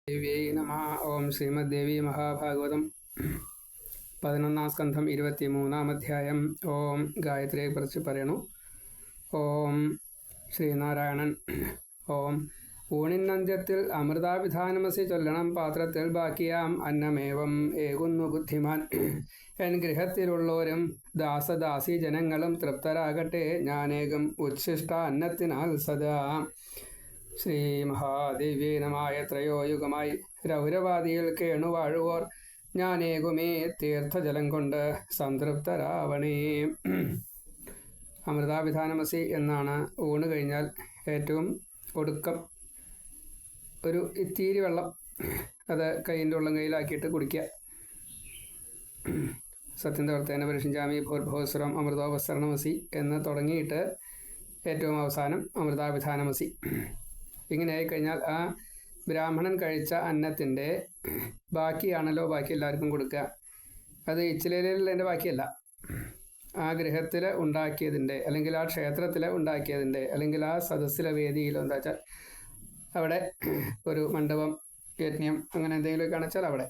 ദേവ്യൈ നമ. ഓം ശ്രീമദ്ദേവി മഹാഭാഗവതം 11-ാം സ്കന്ധം 23-ാം അധ്യായം. ഓം ഗായത്രിയെക്കുറിച്ച് പറയണു. ഓം ശ്രീനാരായണൻ. ഓം ഊണിനന്ത്യത്തിൽ അമൃതാഭിധാനമസി ചൊല്ലണം. പാത്രത്തിൽ ബാക്കിയാം അന്നമേവം ഏകുന്നു ബുദ്ധിമാൻ. എൻ ഗൃഹത്തിലുള്ളവരും ദാസദാസി ജനങ്ങളും തൃപ്തരാകട്ടെ ഞാനേകം ഉച്ഛിഷ്ട അന്നത്തിനാൽ സദാ. ശ്രീ മഹാദേവ്യേ നമായ. എത്രയോ യുഗമായി രൗരവാദിയിൽ കേണുവാഴുവോർ ഞാനേകുമേ തീർത്ഥജലം കൊണ്ട് സംതൃപ്തരാവണേ. അമൃതാഭിധാനമസി എന്നാണ് ഊണ് കഴിഞ്ഞാൽ ഏറ്റവും ഒടുക്കം ഒരു ഇത്തിരി വെള്ളം അത് കൈയിൻ്റെ ഉള്ളം കയ്യിലാക്കിയിട്ട് കുടിക്കുക. സത്യന്തവർത്തേന പരിഷിഞ്ചാമി ഭൂർഭോസ്വരം അമൃതോപസരണമസി എന്ന് തുടങ്ങിയിട്ട് ഏറ്റവും അവസാനം അമൃതാഭിധാനമസി. ഇങ്ങനെ ആയിക്കഴിഞ്ഞാൽ ആ ബ്രാഹ്മണൻ കഴിച്ച അന്നത്തിൻ്റെ ബാക്കിയാണല്ലോ ബാക്കി എല്ലാവർക്കും കൊടുക്കുക. അത് ഇച്ചിലേലുള്ളതിൻ്റെ ബാക്കിയല്ല, ആ ഗൃഹത്തിൽ ഉണ്ടാക്കിയതിൻ്റെ അല്ലെങ്കിൽ ആ ക്ഷേത്രത്തിൽ ഉണ്ടാക്കിയതിൻ്റെ അല്ലെങ്കിൽ ആ സദസ്സിലെ വേദിയിലോ എന്താ വെച്ചാൽ അവിടെ ഒരു മണ്ഡപം യജ്ഞം അങ്ങനെ എന്തെങ്കിലുമൊക്കെ കാണിച്ചാൽ അവിടെ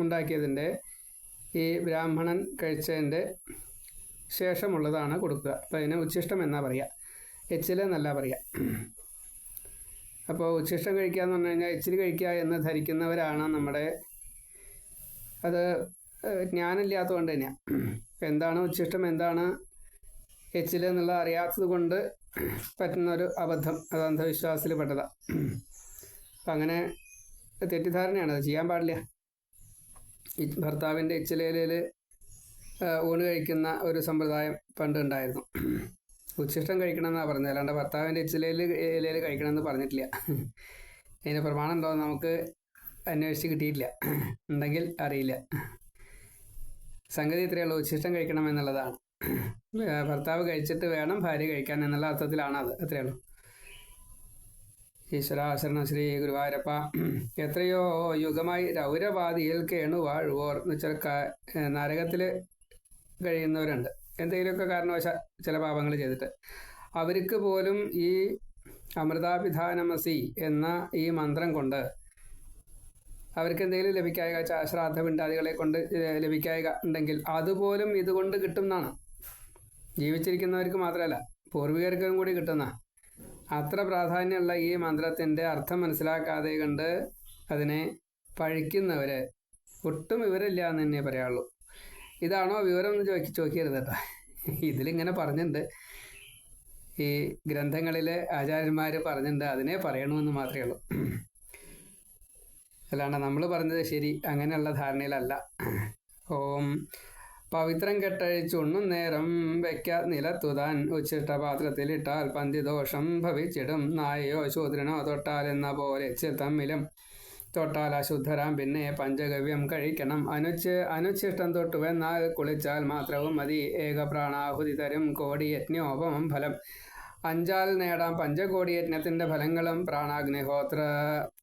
ഉണ്ടാക്കിയതിൻ്റെ ഈ ബ്രാഹ്മണൻ കഴിച്ചതിൻ്റെ ശേഷമുള്ളതാണ് കൊടുക്കുക. അപ്പോൾ അതിന് ഉച്ഛിഷ്ടം എന്നാ പറയുക, എച്ചിലെന്നല്ല പറയുക. അപ്പോൾ ഉച്ഛിഷ്ടം കഴിക്കുക എന്ന് പറഞ്ഞു കഴിഞ്ഞാൽ ഇച്ചിരി കഴിക്കുക എന്ന് ധരിക്കുന്നവരാണ് നമ്മുടെ. അത് ജ്ഞാനമില്ലാത്തതുകൊണ്ട് തന്നെയാണ്. എന്താണ് ഉച്ഛിഷ്ടം എന്താണ് എച്ചിൽ എന്നുള്ളത് അറിയാത്തത് കൊണ്ട് പറ്റുന്നൊരു അബദ്ധം, അത് അന്ധവിശ്വാസത്തിൽ പെട്ടതാണ്. അപ്പം അങ്ങനെ തെറ്റിദ്ധാരണയാണ്, അത് ചെയ്യാൻ പാടില്ല. ഭർത്താവിൻ്റെ എച്ചിലേലിൽ ഊണ് കഴിക്കുന്ന ഒരു സമ്പ്രദായം പണ്ട് ഉണ്ടായിരുന്നു. ഉച്ഛിഷ്ടം കഴിക്കണമെന്നാണ് പറഞ്ഞത്, അല്ലാണ്ട് ഭർത്താവിൻ്റെ ഇലയിൽ കഴിക്കണമെന്ന് പറഞ്ഞിട്ടില്ല. അതിന് പ്രമാണം ഉണ്ടോ നമുക്ക് അന്വേഷിച്ച് കിട്ടിയിട്ടില്ല, ഉണ്ടെങ്കിൽ അറിയില്ല. സംഗതി ഇത്രയേ ഉള്ളൂ, ഉച്ഛിഷ്ടം കഴിക്കണം എന്നുള്ളതാണ്. ഭർത്താവ് കഴിച്ചിട്ട് വേണം ഭാര്യ കഴിക്കാൻ എന്നുള്ള അർത്ഥത്തിലാണ് അത്, അത്രയേ ഉള്ളൂ. ഈശ്വരാശരണം ശ്രീ ഗുരുവായൂരപ്പ. എത്രയോ യുഗമായി രൗരവാദിയിൽ കേണുവാഴുവോർ എന്ന് വെച്ചാൽ നരകത്തിൽ കഴിയുന്നവരുണ്ട്, എന്തെങ്കിലുമൊക്കെ കാരണവശാൽ ചില പാപങ്ങൾ ചെയ്തിട്ട്. അവർക്ക് പോലും ഈ അമൃതാഭിധാനമസി എന്ന ഈ മന്ത്രം കൊണ്ട് അവർക്ക് എന്തെങ്കിലും ലഭിക്കായക, ശ്രാദ്ധപിണ്ടാദികളെ കൊണ്ട് ലഭിക്കായക ഉണ്ടെങ്കിൽ അതുപോലും ഇതുകൊണ്ട് കിട്ടും എന്നാണ്. ജീവിച്ചിരിക്കുന്നവർക്ക് മാത്രമല്ല പൂർവികർക്കും കൂടി കിട്ടുന്ന അത്ര പ്രാധാന്യമുള്ള ഈ മന്ത്രത്തിൻ്റെ അർത്ഥം മനസ്സിലാക്കാതെ കണ്ട് അതിനെ പഴിക്കുന്നവർ ഒട്ടും വിവരമില്ല എന്ന് തന്നെ പറയാനുള്ളൂ. ഇതാണോ വിവരം എന്ന് ചോദിക്കരുത് കേട്ടോ. ഇതിലിങ്ങനെ പറഞ്ഞിട്ടുണ്ട്, ഈ ഗ്രന്ഥങ്ങളിൽ ആചാര്യന്മാർ പറഞ്ഞിട്ടുണ്ട്, അതിനെ പറയണമെന്ന് മാത്രമേ ഉള്ളൂ. അല്ലാണ്ട് നമ്മൾ പറഞ്ഞത് ശരി അങ്ങനെയുള്ള ധാരണയിലല്ല. ഓം പവിത്രം കെട്ടഴിച്ചുണ്ണും നേരം വയ്ക്ക നിലത്തുതാൻ ഉച്ചിഷ്ട പാത്രത്തിലിട്ടാൽ പന്തിദോഷം ഭവിച്ചിടും. നായയോ ശൂദ്രനോ തൊട്ടാൽ എന്ന പോലെ തമ്മിലും തൊട്ടാൽ അശുദ്ധരാം. പിന്നെ പഞ്ചഗവ്യം കഴിക്കണം. അനുച്ഛിഷ്ടം തൊട്ടുവെന്നാൽ കുളിച്ചാൽ മാത്രവും മതി. ഏകപ്രാണാഹുതി തരും കോടിയജ്ഞോപമം ഫലം. അഞ്ചാൽ നേടാം പഞ്ചകോടി യജ്ഞത്തിൻ്റെ ഫലങ്ങളും.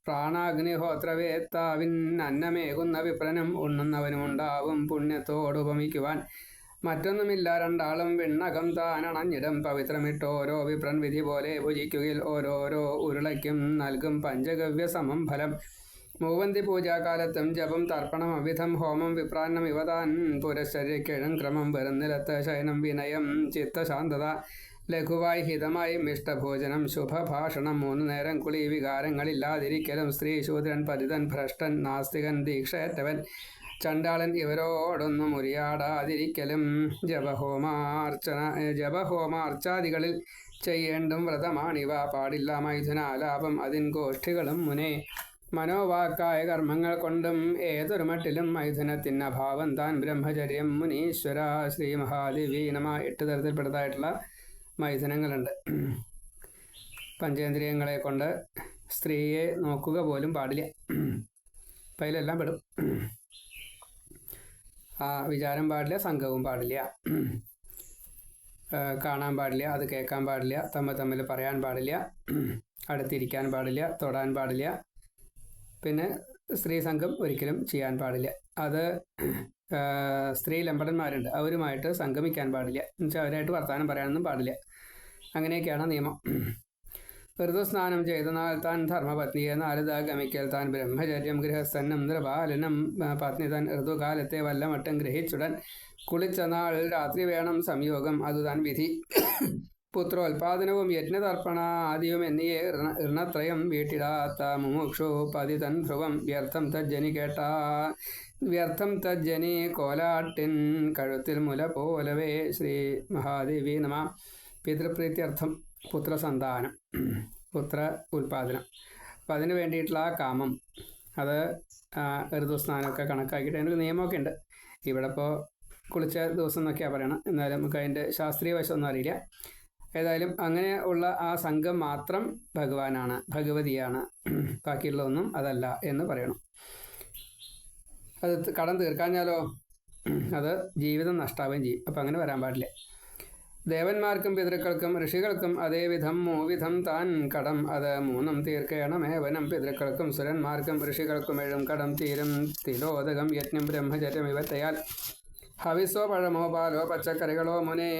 പ്രാണാഗ്നിഹോത്രവേത്താവിൻ അന്നമേകുന്ന വിപ്രനും ഉണ്ണുന്നവനുമുണ്ടാവും പുണ്യത്തോടുപമിക്കുവാൻ. മറ്റൊന്നുമില്ല രണ്ടാളും വിണ്ണകം താനണഞ്ഞിടും. പവിത്രമിട്ടോരോ വിപ്രൻ വിധി പോലെ ഭുജിക്കുകിൽ ഓരോരോ ഉരുളയ്ക്കും നൽകും പഞ്ചഗവ്യ സമം ഫലം. മൂവന്തി പൂജാകാലത്തും ജപം തർപ്പണം അവിധം ഹോമം വിപ്രാന്നം ഇവതാൻ. പുരശ്ചര്യക്കിഴം ക്രമം വെറുന്നിലത്ത് ശയനം വിനയം ചിത്തശാന്തത ലഘുവായി ഹിതമായി മിഷ്ടഭോജനം ശുഭഭാഷണം. 3 നേരം കുളി വികാരങ്ങളില്ലാതിരിക്കലും. സ്ത്രീ ശൂദ്രൻ പരിതൻ ഭ്രഷ്ടൻ നാസ്തികൻ ദീക്ഷയേറ്റവൻ ചണ്ടാളൻ ഇവരോടൊന്നും ഉരിയാടാതിരിക്കലും. ജപഹോമാർച്ചാദികളിൽ ചെയ്യേണ്ടും വ്രതമാണിവ. പാടില്ല മൈഥുനാലാപം അതിൻ ഗോഷ്ഠികളും മുനേ. മനോവാക്കായ കർമ്മങ്ങൾ കൊണ്ടും ഏതൊരു മട്ടിലും മൈഥുനത്തിന് അഭാവം താൻ. ബ്രഹ്മചര്യം മുനീശ്വര. ശ്രീ മഹാദേവി നമ. 8 തരത്തിൽപ്പെട്ടതായിട്ടുള്ള മൈഥുനങ്ങളുണ്ട്. പഞ്ചേന്ദ്രിയങ്ങളെ കൊണ്ട് സ്ത്രീയെ നോക്കുക പോലും പാടില്ല, അപ്പം അതിലെല്ലാം പെടും. വിചാരം പാടില്ല, സംഘവും പാടില്ല, കാണാൻ പാടില്ല, അത് കേൾക്കാൻ പാടില്ല, തമ്മിൽ പറയാൻ പാടില്ല, അടുത്തിരിക്കാൻ പാടില്ല, തൊടാൻ പാടില്ല. പിന്നെ സ്ത്രീ സംഘം ഒരിക്കലും ചെയ്യാൻ പാടില്ല. അത് സ്ത്രീ ലംബടന്മാരുണ്ട്, അവരുമായിട്ട് സംഗമിക്കാൻ പാടില്ല, എന്നുവെച്ചാൽ അവരായിട്ട് വർത്തമാനം പറയാനൊന്നും പാടില്ല. അങ്ങനെയൊക്കെയാണ് നിയമം. ഋതുസ്നാനം ചെയ്തനാൽ താൻ ധർമ്മപത്നിയെ നാരദ ഗമിക്കൽ താൻ ബ്രഹ്മചര്യം ഗൃഹസ്ഥനും നൃപാലനം പത്നി തൻ ഋതുകാലത്തെ വല്ലമട്ടും ഗ്രഹിച്ചുടൻ കുളിച്ച നാൾ രാത്രി വേണം സംയോഗം അതുതാൻ വിധി. പുത്രോൽപാദനവും യജ്ഞതർപ്പണ ആദിയും എന്നിയെ ഋണത്രയം വീട്ടിടാത്ത മുമുക്ഷു പതിതൻ ധ്രുവം വ്യർത്ഥം തജ്ജനി കേട്ടാ വ്യർത്ഥം തജ്ജനി കോലാട്ടിൻ കഴുത്തിൽ മുല പോലവേ. ശ്രീ മഹാദേവി നമ. പിതൃപ്രീത്യർത്ഥം പുത്രസന്താനം, പുത്ര ഉൽപാദനം. അപ്പം അതിന് വേണ്ടിയിട്ടുള്ള ആ കാമം, അത് ഋതുസ്നാനമൊക്കെ കണക്കാക്കിയിട്ട് അതിനൊരു നിയമമൊക്കെ ഉണ്ട്. ഇവിടെ ഇപ്പോൾ കുളിച്ച ദിവസം എന്നൊക്കെയാണ് പറയണം. എന്നാലും നമുക്ക് അതിൻ്റെ ശാസ്ത്രീയ വശമൊന്നും അറിയില്ല. ഏതായാലും അങ്ങനെ ഉള്ള ആ സംഘം മാത്രം ഭഗവാനാണ്, ഭഗവതിയാണ്, ബാക്കിയുള്ളതൊന്നും അതല്ല എന്ന് പറയണം. അത് കടം തീർക്കാഞ്ഞാലോ അത് ജീവിതം നഷ്ടാവുകയും ചെയ്യും. അപ്പം അങ്ങനെ വരാൻ പാടില്ല. ദേവന്മാർക്കും പിതൃക്കൾക്കും ഋഷികൾക്കും അതേവിധം മൂവിധം താൻ കടം അത് മൂന്നും തീർക്കേണമേവനം. പിതൃക്കൾക്കും സുരന്മാർക്കും ഋഷികൾക്കും എഴും കടം തീരും തിലോദകം യജ്ഞം ബ്രഹ്മചര്യം ഇവത്തയാൽ. ഹവിസോ പഴമോ പാലോ പച്ചക്കറികളോ മുനെ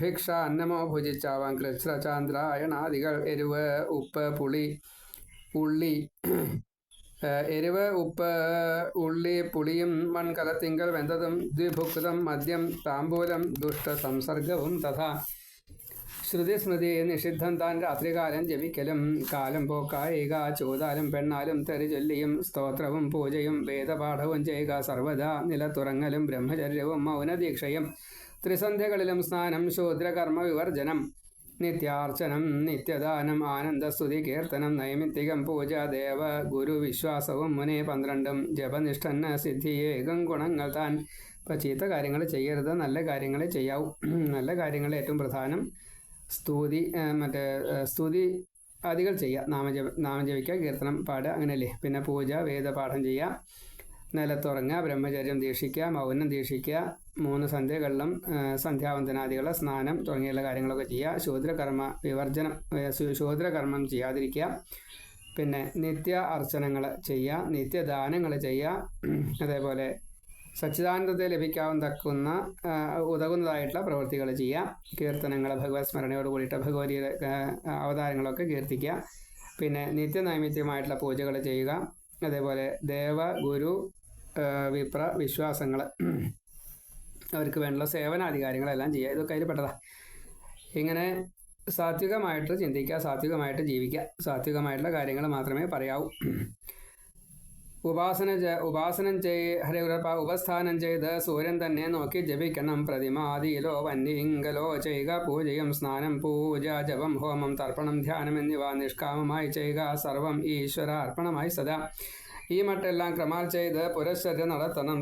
ഭിക്ഷ അന്നമോ ഭുജിച്ചാവാം. കൃച്ഛ്ര ചാന്ദ്രായണാദികൾ എരിവ് ഉപ്പ് പുളി ഉള്ളി എരിവ് ഉപ്പ് ഉള്ളി പുളിയും മൺകലത്തിങ്കൽ വെന്തതും ദ്വിഭുക്തം മദ്യം താമ്പൂലം ദുഷ്ട സംസർഗവും തഥാ. ശ്രുതി സ്മൃതി നിഷിദ്ധം താൻ രാത്രികാലം ജപിക്കലും കാലം പോക്കായിക ചൂതാലും പെണ്ണാലും തെറിചൊല്ലിയും സ്തോത്രവും പൂജയും വേദപാഠവും ചെയ്യുക സർവദാ. നിലത്തുറങ്ങലും ബ്രഹ്മചര്യവും മൗനദീക്ഷയും ത്രിസന്ധ്യകളിലും സ്നാനം ശൂദ്രകർമ്മ വിവർജനം നിത്യാർച്ചനം നിത്യദാനം ആനന്ദസ്തുതി കീർത്തനം നൈമിത്തികം പൂജ ദേവ ഗുരു വിശ്വാസവും മുനെ 12 ജപനിഷ്ഠന് സിദ്ധിയേകം ഗുണങ്ങൾ താൻ. ഇപ്പം ചീത്ത കാര്യങ്ങൾ ചെയ്യരുത്, നല്ല കാര്യങ്ങളെ ചെയ്യാവൂ. നല്ല കാര്യങ്ങൾ ഏറ്റവും പ്രധാനം. സ്തുതി ആദികൾ ചെയ്യുക, നാമം ജപിക്കുക, കീർത്തനം പാടുക, അങ്ങനെയല്ലേ. പിന്നെ പൂജ വേദപാഠം ചെയ്യുക, നിലത്തുറങ്ങുക, ബ്രഹ്മചര്യം ദീക്ഷിക്കുക, മൗനം ദീക്ഷിക്കുക, 3 സന്ധ്യകളിലും സന്ധ്യാവന്തനാദികൾ സ്നാനം തുടങ്ങിയുള്ള കാര്യങ്ങളൊക്കെ ചെയ്യുക. ശൂദ്രകർമ്മ വിവർജനം, ശൂദ്രകർമ്മം ചെയ്യാതിരിക്കുക. പിന്നെ നിത്യ അർച്ചനകൾ ചെയ്യുക, നിത്യദാനങ്ങൾ ചെയ്യുക. അതേപോലെ സച്ചിദാനന്ദത്തെ ലഭിക്കാവുന്ന ഉതകുന്നതായിട്ടുള്ള പ്രവൃത്തികൾ ചെയ്യുക. കീർത്തനങ്ങൾ ഭഗവത് സ്മരണയോട് കൂടിയിട്ട് ഭഗവതിയുടെ അവതാരങ്ങളൊക്കെ കീർത്തിക്കുക. പിന്നെ നിത്യനൈമിത്യമായിട്ടുള്ള പൂജകൾ ചെയ്യുക. അതേപോലെ ദേവ ഗുരു വിപ്ര വിശ്വാസങ്ങൾ, അവർക്ക് വേണ്ടുള്ള സേവനാധികാരങ്ങളെല്ലാം ചെയ്യുക. ഇതൊക്കെ അതിൽ പെട്ടതാണ്. ഇങ്ങനെ സാത്വികമായിട്ട് ചിന്തിക്കുക, സാത്വികമായിട്ട് ജീവിക്കുക, സാത്വികമായിട്ടുള്ള കാര്യങ്ങൾ മാത്രമേ പറയാവൂ. ഉപാസനം ഉപസ്ഥാനം ചെയ്ത് സൂര്യൻ തന്നെ നോക്കി ജപിക്കണം. പ്രതിമാദിയിലോ വന്യങ്കലോ ചെയ്യുക. പൂജയും സ്നാനം പൂജ ജപം ഹോമം തർപ്പണം ധ്യാനം എന്നിവ നിഷ്കാമമായി ചെയ്യുക. സർവം ഈശ്വരാർപ്പണമായി സദാ. ഈ മട്ടെല്ലാം ക്രമാൽ ചെയ്ത് പുരശ്ചര്യ നടത്തണം.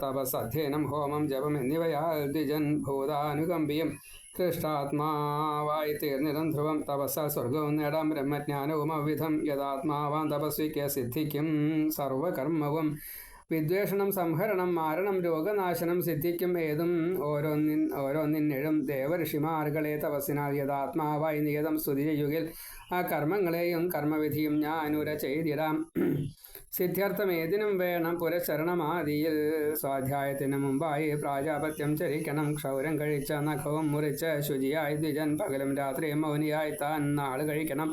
തപസ് അധ്യയനം ഹോമം ജപം എന്നിവയാൽ ദ്വിജൻ ഭൂതാനുകമ്പിയും കൃഷ്ണാത്മാവായി തീർന്നിടം ധ്രുവം. തപസ്സാൽ സ്വർഗവും നേടാം, ബ്രഹ്മജ്ഞാനവും അവിധം. യഥാത്മാവാൻ തപസ്വിക്ക് സിദ്ധിക്കും സർവകർമ്മവും. വിദ്വേഷണം സംഹരണം മാരണം രോഗനാശനം സിദ്ധിക്കും ഏതും ഓരോന്നിനെഴും. ദേവഋഷിമാർകളെ തപസ്സിനാൽ യഥാത്മാവായി നിയതം സ്തുതി ചെയ്യുകിൽ ആ കർമ്മങ്ങളെയും കർമ്മവിധിയും ഞാനുര ചെയ്തിടാം. സിദ്ധ്യർത്ഥം ഏതിനും വേണം പുരശരണമാദിയിൽ. സ്വാധ്യായത്തിന് മുമ്പായി പ്രാജാപത്യം ചരിക്കണം. ക്ഷൗരം കഴിച്ച നഖവും മുറിച്ച് ശുചിയായി ദ്വിജൻ പകലും രാത്രിയും മൗനിയായി താൻ നാള് കഴിക്കണം.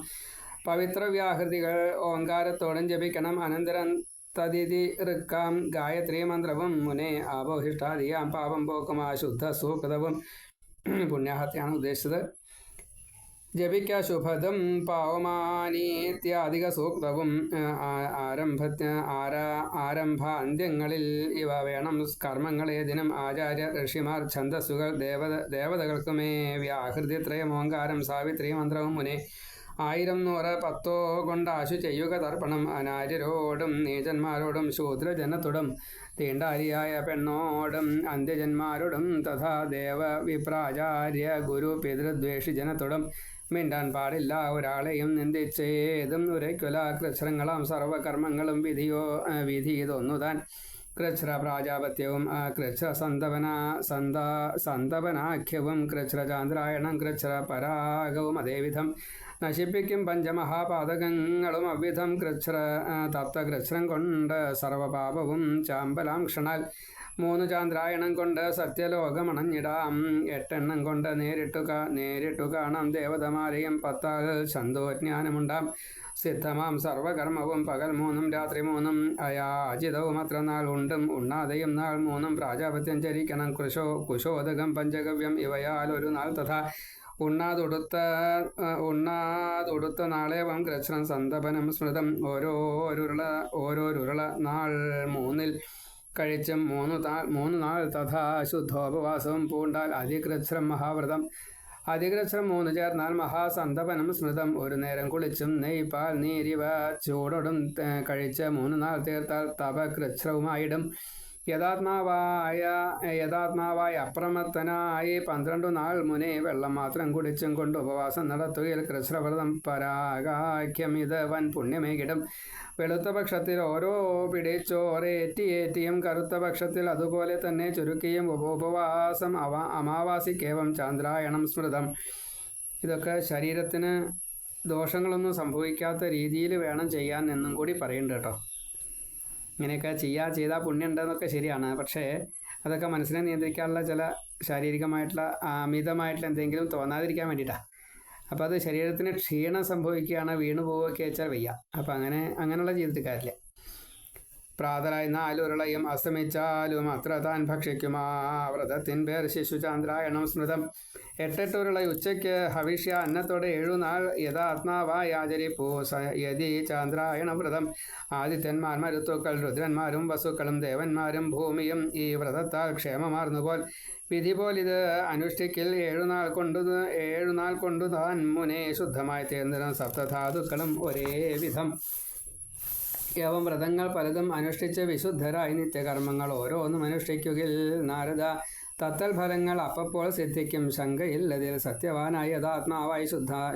പവിത്ര വ്യാഹൃതികൾ ഓങ്കാരത്തോടും ജപിക്കണം. അനന്തരം തദിതി ഋക്കാം ഗായത്രി മന്ത്രവും മുനെ ആപോഹിഷ്ടാദിയാം പാപം പോക്കും ശുദ്ധ സൂക്തവും. പുണ്യാഹത്യാണ് ഉദ്ദേശിച്ചത്. ജപിക്ക ശുഭദം പാവമാനീത്യാധിക സൂക്തവും. ആരംഭാന്ത്യങ്ങളിൽ ഇവ വേണം കർമ്മങ്ങൾ ഏതിനും. ആചാര്യ ഋഷിമാർ ഛന്ദസ്സുകൾ ദേവതകൾക്കുമേ വ്യാഹൃതിത്രയം ഓങ്കാരം സാവിത്രി മന്ത്രവും മുനെ. 1000 100 10 കൊണ്ടാശു ചെയ്യുക തർപ്പണം. അനാര്യരോടും നീചന്മാരോടും ശൂദ്രജനത്തോടും തീണ്ടാരിയായ പെണ്ണോടും അന്ത്യജന്മാരോടും തഥാ ദേവ വിപ്രാചാര്യ ഗുരു പിതൃദ്വേഷി ജനത്തോടും. മിണ്ടാൻ പാടില്ല ഒരാളെയും നിന്ദിച്ചേതും ഉരയ്ക്കുല. കൃച്ഛ്രങ്ങളാം സർവകർമ്മങ്ങളും വിധി ഇതൊന്നുതാൻ. കൃച്ഛ്ര പ്രാജാപത്യവും കൃച്ഛ്ര സന്തപനാഖ്യവും കൃച്ഛ്ര ചാന്ദ്രായണം കൃച്ഛ്ര പരാഗവും അതേവിധം. നശിപ്പിക്കും പഞ്ചമഹാപാതകങ്ങളും അവിധം തപ്തകൃച്ഛ്രം കൊണ്ട് സർവപാപവും ചാമ്പലാം ക്ഷണാൽ 3 ചാന്ദ്രായണം കൊണ്ട് സത്യലോകമണഞ്ഞിടാം 8 എണ്ണം കൊണ്ട് നേരിട്ടു കാണാം ദേവതമാരെയും 10 ഛന്തോജ്ഞാനമുണ്ടാം സിദ്ധമാം സർവകർമ്മവും പകൽ 3 രാത്രി 3 അയാചിതവും അത്ര നാൾ ഉണ്ടും ഉണ്ണാതെയും നാൾ 3 പ്രാജാപത്യം ചരിക്കണം കുശോദകം പഞ്ചഗവ്യം ഇവയാൽ ഒരു നാൾ തഥാ ഉണ്ണാതൊടുത്ത നാളേവം കൃച്ഛ്രം സന്തപനം സ്മൃതം ഓരോരുരുള നാൾ 3-ൽ കഴിച്ചും 3 നാൾ തഥാ ശുദ്ധോപവാസവും പൂണ്ടാൽ അതികൃച്ഛ്രം മഹാവ്രതം അതികൃച്ഛ്രം 3 ചേർന്നാൽ മഹാസന്തപനം സ്മൃതം ഒരു നേരം കുളിച്ചും നെയ് പാൽ നീരിവ ചൂടൊടും കഴിച്ച് 3 നാൾ തീർത്താൽ തപകൃച്ഛ്രവുമായിടും യഥാത്മാവായ അപ്രമത്തനായി 12 നാൾ മുനെ വെള്ളം മാത്രം കുടിച്ചും കൊണ്ട് ഉപവാസം നടത്തുകയിൽ കൃച്ഛ്രവ്രതം പരാഗാഖ്യം ഇത് വൻ പുണ്യമേകിടും വെളുത്ത പക്ഷത്തിൽ ഓരോ പിടിച്ചോറേറ്റിയും കറുത്ത പക്ഷത്തിൽ അതുപോലെ തന്നെ ചുരുക്കിയും ഉപവാസം അമാവാസിക്കേവം ചാന്ദ്രായണം സ്മൃതം. ഇതൊക്കെ ശരീരത്തിന് ദോഷങ്ങളൊന്നും സംഭവിക്കാത്ത രീതിയിൽ വേണം ചെയ്യാൻ എന്നും കൂടി പറയുന്നുണ്ട് കേട്ടോ. ഇങ്ങനെയൊക്കെ ചെയ്താൽ പുണ്യം ഉണ്ടെന്നൊക്കെ ശരിയാണ്. പക്ഷേ അതൊക്കെ മനസ്സിനെ നിയന്ത്രിക്കാനുള്ള ചില ശാരീരികമായിട്ടുള്ള അമിതമായിട്ടുള്ള എന്തെങ്കിലും തോന്നാതിരിക്കാൻ വേണ്ടിയിട്ടാണ്. അപ്പോൾ അത് ശരീരത്തിന് ക്ഷീണം സംഭവിക്കുകയാണ്, വീണു പോവുകയൊക്കെ വെച്ചാൽ വയ്യ. അപ്പോൾ അങ്ങനെയുള്ള ജീവിതത്തിൽ കാര്യമില്ല. പ്രാതലായി 4 ഉരുളയും അസ്തമിച്ചാലും അത്ര താൻ ഭക്ഷിക്കുമാ വ്രതത്തിൻ പേർ ശിശുചാന്ദ്രായണം സ്മൃതം. 8 ഉരുള ഉച്ചയ്ക്ക് ഹവിഷ്യ അന്നത്തോടെ 7 നാൾ യഥാത്മാവായി ആചരിപ്പൂ യതി ചാന്ദ്രായണ വ്രതം. ആദിത്യന്മാർ മരുത്തുക്കൾ രുദ്രന്മാരും വസുക്കളും ദേവന്മാരും ഭൂമിയും ഈ വ്രതത്താൽ ക്ഷേമമാർന്നുപോൽ വിധി പോലിത് അനുഷ്ഠിക്കിൽ 7 നാൾ കൊണ്ടു താൻ മുനെ ശുദ്ധമായി തീർന്നിരുന്ന സപ്തധാതുക്കളും ഒരേ വിധം. ഏവം വ്രതങ്ങൾ പലതും അനുഷ്ഠിച്ച് വിശുദ്ധരായി നിത്യകർമ്മങ്ങൾ ഓരോന്നും അനുഷ്ഠിക്കുകയിൽ നാരദ തത്തൽ ഫലങ്ങൾ അപ്പോൾ സിദ്ധിക്കും ശങ്കയില്ലതിൽ. സത്യവാനായി യഥാത്മാവായി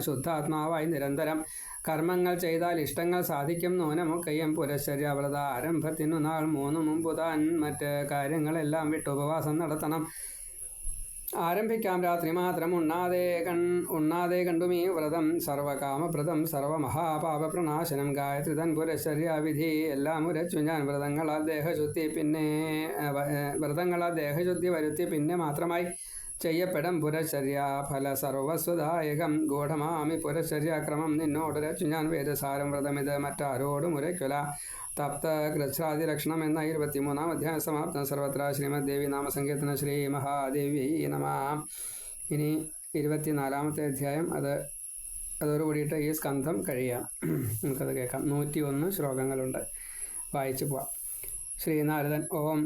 ശുദ്ധാത്മാവായി നിരന്തരം കർമ്മങ്ങൾ ചെയ്താൽ ഇഷ്ടങ്ങൾ സാധിക്കും. നൂനമൊക്കെയും പുരശ്ചര്യാവ്രത ആരംഭത്തിനു നാൾ 3 മുമ്പ് താൻ മറ്റ് കാര്യങ്ങളെല്ലാം വിട്ട് ഉപവാസം നടത്തണം. ആരംഭിക്കാം രാത്രി മാത്രം ഉണ്ണാതെ കണ്ടുമീ വ്രതം. സർവകാമപ്രദം സർവമഹാപാപപ്രണാശനം ഗായത്രി തൻ പുരശ്ചര്യാവിധി എല്ലാം ഉരച്ചു ഞാൻ. വ്രതങ്ങളാൽ ദേഹശുദ്ധി വരുത്തി പിന്നെ മാത്രമായി ചെയ്യപ്പെടും പുരശ്ചര്യ ഫല സർവസ്വദായകം. ഗൂഢമാമി പുരശ്ചര്യാക്രമം നിന്നോടുരച്ചു ഞാൻ. വേദസാരം വ്രതമിത് മറ്റാരോടും ഉരയ്ക്കുല. തപ്ത കൃച്ഛ്രാദി ലക്ഷണം എന്ന 23-ാം അധ്യായം സമാപ്തം. സർവത്ര ശ്രീമദ് ദേവി നാമസങ്കീർത്തന ശ്രീ മഹാദേവി നമ. ഇനി 24-ാമത്തെ അധ്യായം അതോടുകൂടിയിട്ട് ഈ സ്കന്ധം കഴിയാം. നമുക്കത് കേൾക്കാം. 101 ശ്ലോകങ്ങളുണ്ട്, വായിച്ചു പോവാം. ശ്രീനാരദൻ ഓം.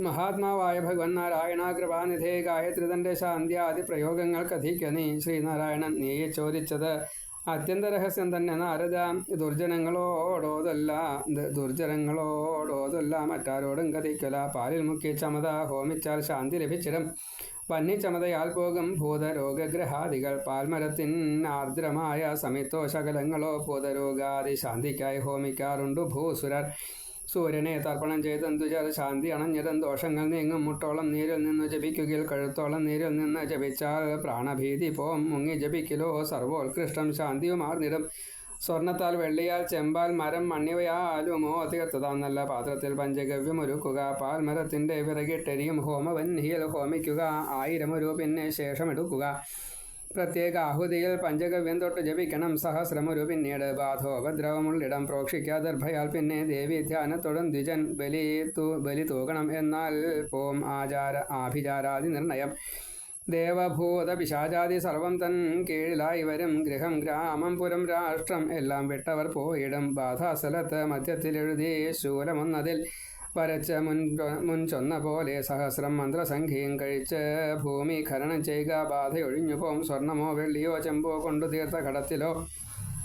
മഹാത്മാവായ ഭഗവൻ നാരായണ കൃപാനിധേ ഗായത്രി തൻ്റെ ശാന്ത്യാദി പ്രയോഗങ്ങൾ കഥിക്ക നീ. ശ്രീനാരായണൻ നീ ചോദിച്ചത് അത്യന്ത രഹസ്യം തന്നെ നാരദ. ദുർജനങ്ങളോടോതല്ല മറ്റാരോടും കഥിക്കല. പാലിൽ മുക്കി ചമത ഹോമിച്ചാൽ ശാന്തി ലഭിച്ചിടും. വന്യചമതയാൽ പോകും ഭൂതരോഗഗ്രഹാദികൾ. പാൽമരത്തിൻ ആർദ്രമായ സമിത്തോശകലങ്ങളോ ഭൂതരോഗാദി ശാന്തിക്കായി ഹോമിക്കാറുണ്ടു ഭൂസുരർ. സൂര്യനെ തർപ്പണം ചെയ്തെന്തുചർ ശാന്തി അണഞ്ഞിടം. ദോഷങ്ങൾ നീങ്ങും. മുട്ടോളം നീരിൽ നിന്ന് ജപിക്കുകയിൽ കഴുത്തോളം നീരിൽ നിന്ന് ജപിച്ചാൽ പ്രാണഭീതി പോം. മുങ്ങി ജപിക്കലോ സർവോത്കൃഷ്ടം ശാന്തിയുമാർന്നിടും. സ്വർണത്താൽ വെള്ളിയാൽ ചെമ്പാൽ മരം മണ്ണിവയാലുമോ തീർത്തതാം നല്ല പാത്രത്തിൽ പഞ്ചഗവ്യം ഒരുക്കുക. പാൽമരത്തിൻ്റെ വിറകിട്ടെരിയും ഹോമവന്ഹിയിൽ ഹോമിക്കുക. 1000 പിന്നെ ശേഷമെടുക്കുക. പ്രത്യേക ആഹുതിയിൽ പഞ്ചഗവ്യം തൊട്ട് ജപിക്കണം. 100 പിന്നീട് ബാധോപദ്രവമുള്ളിടം പ്രോക്ഷിക്കാതിർഭയാൽ പിന്നെ ദേവി ധ്യാനത്തോടും ദ്വിജൻ ബലി തൂകണം. എന്നാൽ പോം ആഭിചാരാദി നിർണയം. ദേവഭൂത പിശാചാദി സർവം തൻ കീഴിലായി വരും. ഗൃഹം ഗ്രാമം പുരം രാഷ്ട്രം എല്ലാം വിട്ടവർ പോയിടും. ബാധാസ്ഥലത്ത് മധ്യത്തിലെഴുതി ശൂലമൊന്നതിൽ വരച്ച മുൻചൊന്ന പോലെ 100 മന്ത്രസംഖ്യയും കഴിച്ച് ഭൂമി ഖനനം ചെയ്യുക. ബാധയൊഴിഞ്ഞു പോം. സ്വർണമോ വെള്ളിയോ ചെമ്പോ കൊണ്ടു തീർത്ത കടത്തിലോ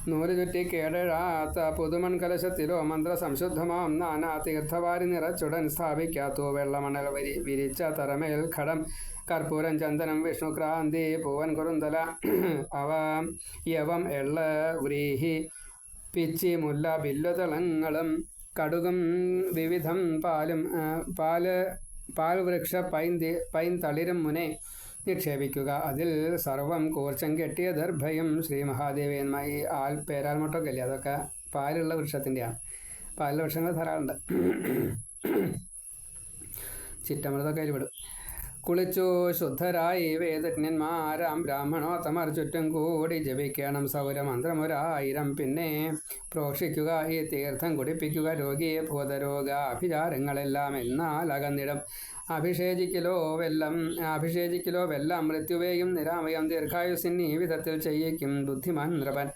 നൂല് ചുറ്റി കേടാത്ത പുതുമൺ കലശത്തിലോ മന്ത്രസംശുദ്ധമാം നാനാ തീർത്ഥവാരി നിറച്ചുടൻ സ്ഥാപിക്കാത്തു. വെള്ളമണൽ വിരിച്ച തറമേൽ ഘടം കർപ്പൂരം ചന്ദനം വിഷ്ണുക്രാന്തി പൂവൻ കുറുന്തല യവം എള്ള വ്രീഹി പിച്ചി മുല്ല ബില്ലുതളങ്ങളും കടുകും വിവിധം പാൽവൃക്ഷ പൈൻ തളിരും മുനെ നിക്ഷേപിക്കുക. അതിൽ സർവം കൂർച്ചം കെട്ടിയ ദർഭയും. ശ്രീ മഹാദേവേന്മ ഈ പേരാൽമുട്ടൊക്കെ ഇല്ലേ, അതൊക്കെ പാലുള്ള വൃക്ഷത്തിൻ്റെയാണ്. പാലുള്ള വൃക്ഷങ്ങൾ ധാരാളമുണ്ട്. ചിറ്റമൃതൊക്കെ അതിൽ വിടും. കുളിച്ചു ശുദ്ധരായി വേദജ്ഞന്മാരാം ബ്രാഹ്മണോത്തമർ ചുറ്റും കൂടി ജപിക്കണം സൗരമന്ത്രമൊരായിരം. പിന്നെ പ്രോക്ഷിക്കുക ഈ തീർത്ഥം കുടിപ്പിക്കുക രോഗിയെ ഭൂതരോഗാഭിചാരങ്ങളെല്ലാം എന്നാൽ അകന്നിടും. അഭിഷേചിക്കലോ വെല്ലം മൃത്യുവേയും നിരാമയം ദീർഘായുസിൻ ഈ വിധത്തിൽ ചെയ്യിക്കും ബുദ്ധിമാൻ നൃപൻ.